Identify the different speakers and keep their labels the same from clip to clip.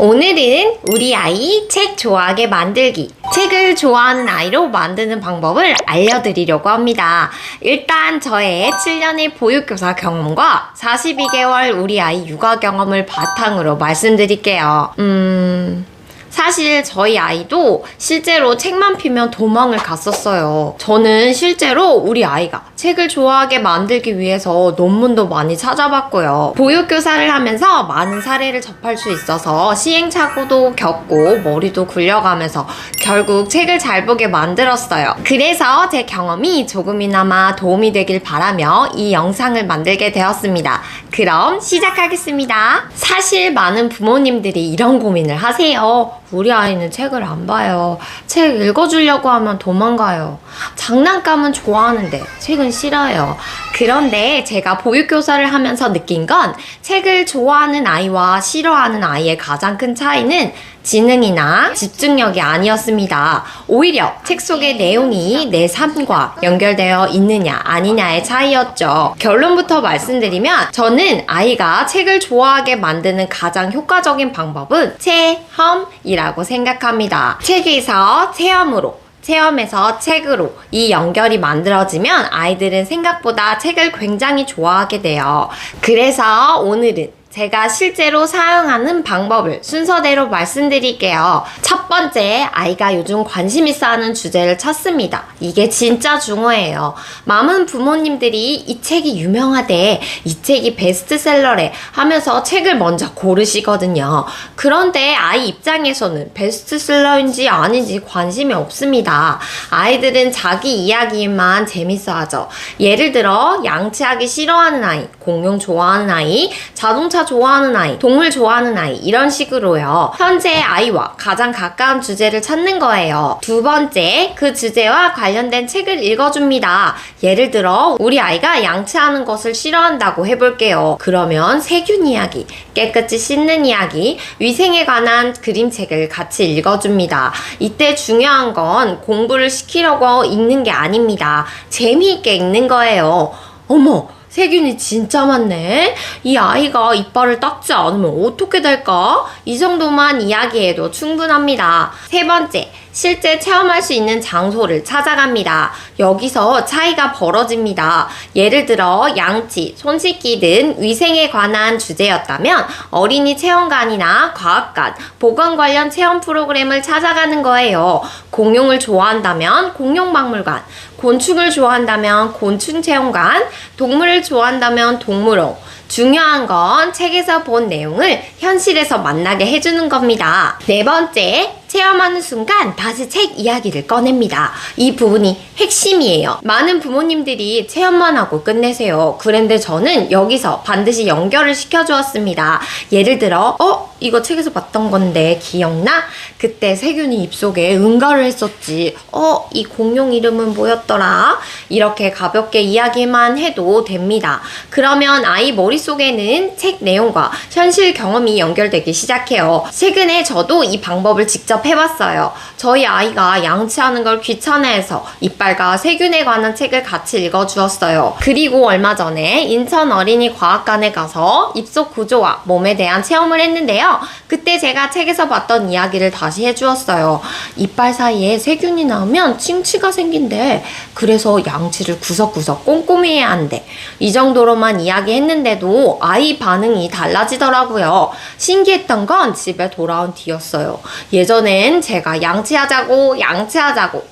Speaker 1: 오늘은 우리 아이 책 좋아하게 만들기, 책을 좋아하는 아이로 만드는 방법을 알려드리려고 합니다. 일단 저의 7년의 보육교사 경험과 42개월 우리 아이 육아 경험을 바탕으로 말씀드릴게요. 사실 저희 아이도 실제로 책만 피면 도망을 갔었어요. 저는 실제로 우리 아이가 책을 좋아하게 만들기 위해서 논문도 많이 찾아봤고요. 보육교사를 하면서 많은 사례를 접할 수 있어서 시행착오도 겪고 머리도 굴려가면서 결국 책을 잘 보게 만들었어요. 그래서 제 경험이 조금이나마 도움이 되길 바라며 이 영상을 만들게 되었습니다. 그럼 시작하겠습니다. 사실 많은 부모님들이 이런 고민을 하세요. 우리 아이는 책을 안 봐요. 책 읽어주려고 하면 도망가요. 장난감은 좋아하는데 책은 싫어요. 그런데 제가 보육교사를 하면서 느낀 건 책을 좋아하는 아이와 싫어하는 아이의 가장 큰 차이는 지능이나 집중력이 아니었습니다. 오히려 책 속의 내용이 내 삶과 연결되어 있느냐 아니냐의 차이였죠. 결론부터 말씀드리면 저는 아이가 책을 좋아하게 만드는 가장 효과적인 방법은 체험이라고 생각합니다. 책에서 체험으로, 체험에서 책으로 이 연결이 만들어지면 아이들은 생각보다 책을 굉장히 좋아하게 돼요. 그래서 오늘은 제가 실제로 사용하는 방법을 순서대로 말씀드릴게요. 첫 번째, 아이가 요즘 관심 있어 하는 주제를 찾습니다. 이게 진짜 중요해요. 많은 부모님들이 이 책이 유명하대, 이 책이 베스트셀러래 하면서 책을 먼저 고르시거든요. 그런데 아이 입장에서는 베스트셀러인지 아닌지 관심이 없습니다. 아이들은 자기 이야기만 재밌어 하죠. 예를 들어 양치하기 싫어하는 아이, 공룡 좋아하는 아이, 자동차 좋아하는 아이, 동물 좋아하는 아이, 이런 식으로요. 현재 아이와 가장 가까운 주제를 찾는 거예요. 두 번째, 그 주제와 관련된 책을 읽어줍니다. 예를 들어 우리 아이가 양치하는 것을 싫어한다고 해볼게요. 그러면 세균 이야기, 깨끗이 씻는 이야기, 위생에 관한 그림책을 같이 읽어줍니다. 이때 중요한 건 공부를 시키려고 읽는 게 아닙니다. 재미있게 읽는 거예요. 어머! 세균이 진짜 많네. 이 아이가 이빨을 닦지 않으면 어떻게 될까? 이 정도만 이야기해도 충분합니다. 세 번째, 실제 체험할 수 있는 장소를 찾아갑니다. 여기서 차이가 벌어집니다. 예를 들어 양치, 손 씻기 등 위생에 관한 주제였다면 어린이 체험관이나 과학관, 보건 관련 체험 프로그램을 찾아가는 거예요. 공룡을 좋아한다면 공룡박물관, 곤충을 좋아한다면 곤충체험관, 동물을 좋아한다면 동물원. 중요한 건 책에서 본 내용을 현실에서 만나게 해주는 겁니다. 네 번째, 체험하는 순간 다시 책 이야기를 꺼냅니다. 이 부분이 핵심이에요. 많은 부모님들이 체험만 하고 끝내세요. 그런데 저는 여기서 반드시 연결을 시켜주었습니다. 예를 들어 이거 책에서 봤던 건데 기억나? 그때 세균이 입속에 응가를 했었지. 이 공룡 이름은 뭐였더라? 이렇게 가볍게 이야기만 해도 됩니다. 그러면 아이 머릿속에는 책 내용과 현실 경험이 연결되기 시작해요. 최근에 저도 이 방법을 직접 해봤어요. 저희 아이가 양치하는 걸 귀찮아해서 이빨과 세균에 관한 책을 같이 읽어주었어요. 그리고 얼마 전에 인천 어린이 과학관에 가서 입속 구조와 몸에 대한 체험을 했는데요. 그때 제가 책에서 봤던 이야기를 다시 해주었어요. 이빨 사이에 세균이 나오면 칭치가 생긴대. 그래서 양치를 구석구석 꼼꼼히 해야 한대. 이 정도로만 이야기했는데도 아이 반응이 달라지더라고요. 신기했던 건 집에 돌아온 뒤였어요. 예전엔 제가 양치하자고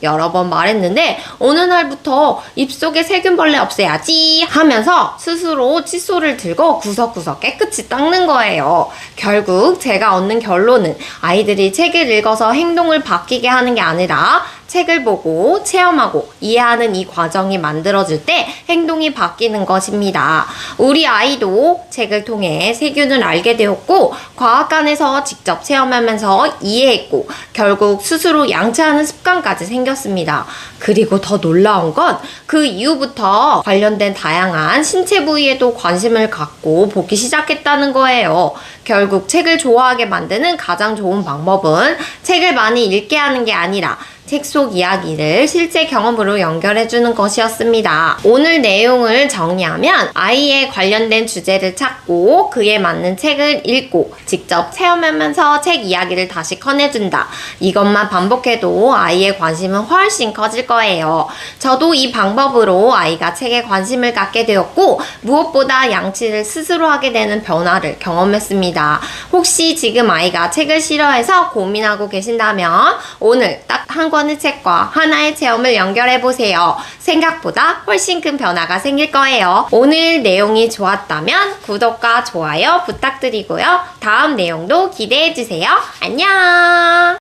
Speaker 1: 여러 번 말했는데 어느 날부터 입속에 세균벌레 없애야지 하면서 스스로 칫솔을 들고 구석구석 깨끗이 닦는 거예요. 결국 제가 얻는 결론은 아이들이 책을 읽어서 행동을 바뀌게 하는 게 아니라 책을 보고 체험하고 이해하는 이 과정이 만들어질 때 행동이 바뀌는 것입니다. 우리 아이도 책을 통해 세균을 알게 되었고 과학관에서 직접 체험하면서 이해했고 결국 스스로 양치하는 습관까지 생겼습니다. 그리고 더 놀라운 건 그 이후부터 관련된 다양한 신체 부위에도 관심을 갖고 보기 시작했다는 거예요. 결국 책을 좋아하게 만드는 가장 좋은 방법은 책을 많이 읽게 하는 게 아니라 책 속 이야기를 실제 경험으로 연결해주는 것이었습니다. 오늘 내용을 정리하면 아이에 관련된 주제를 찾고 그에 맞는 책을 읽고 직접 체험하면서 책 이야기를 다시 꺼내준다. 이것만 반복해도 아이의 관심은 훨씬 커질 거예요. 저도 이 방법으로 아이가 책에 관심을 갖게 되었고 무엇보다 양치를 스스로 하게 되는 변화를 경험했습니다. 혹시 지금 아이가 책을 싫어해서 고민하고 계신다면 오늘 딱 한 권의 책과 하나의 체험을 연결해보세요. 생각보다 훨씬 큰 변화가 생길 거예요. 오늘 내용이 좋았다면 구독과 좋아요 부탁드리고요. 다음 내용도 기대해주세요. 안녕!